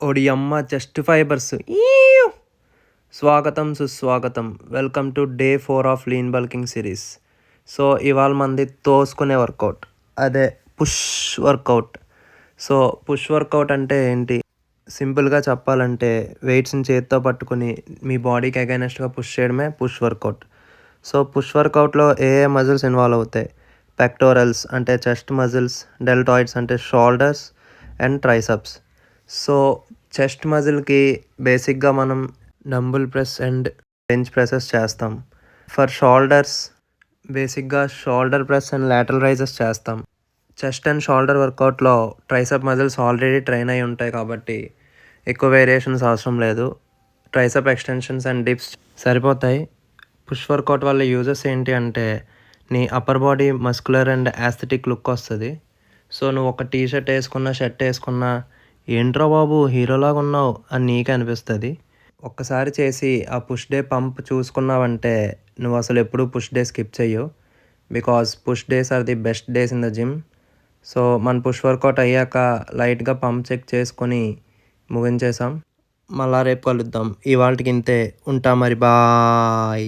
ఒడియమ్మ chest fibres స్వాగతం సుస్వాగతం. Welcome to day 4 of lean bulking series. So ఇవాళ మంది తోసుకునే వర్కౌట్, అదే push workout. So push workout అంటే ఏంటి? సింపుల్గా చెప్పాలంటే వెయిట్స్ని చేతితో పట్టుకుని మీ బాడీకి అగైనెస్ట్గా పుష్ చేయడమే పుష్ వర్కౌట్. సో పుష్ వర్కౌట్లో ఏ మజిల్స్ ఇన్వాల్వ్ అవుతాయి? పెక్టోరల్స్ అంటే చెస్ట్ మజిల్స్, డెల్టాయిడ్స్ అంటే shoulders and triceps. So chest మజిల్కి బేసిక్గా మనం dumbbell press and bench presses చేస్తాం. ఫర్ షోల్డర్స్ బేసిక్గా shoulder press and lateral raises చేస్తాం. చెస్ట్ అండ్ షోల్డర్ వర్కౌట్లో ట్రైసెప్ మజిల్స్ ఆల్రెడీ ట్రైన్ అయి ఉంటాయి కాబట్టి ఎక్కువ వేరియేషన్స్ అవసరం లేదు. ట్రైసెప్ ఎక్స్టెన్షన్స్ అండ్ డిప్స్ సరిపోతాయి. పుష్ వర్కౌట్ వల్ల యూజెస్ ఏంటి అంటే నీ upper body muscular and aesthetic look వస్తుంది. సో నువ్వు ఒక టీ షర్ట్ వేసుకున్నా, షర్ట్ వేసుకున్నా ఏంట్రా బాబు హీరోలాగా ఉన్నావు అని నీకే అనిపిస్తుంది. ఒక్కసారి చేసి ఆ పుష్ డే పంప్ చూసుకున్నావంటే నువ్వు అసలు ఎప్పుడూ పుష్ డే స్కిప్ చెయ్యవు. Because push days are the best days in the gym. So మన పుష్ వర్కౌట్ అయ్యాక లైట్గా పంప్ చెక్ చేసుకొని ముగించేసాం. మళ్ళా రేపు కలుద్దాం. ఇవాళకి ఇంతే, ఉంటా మరి, బాయ్.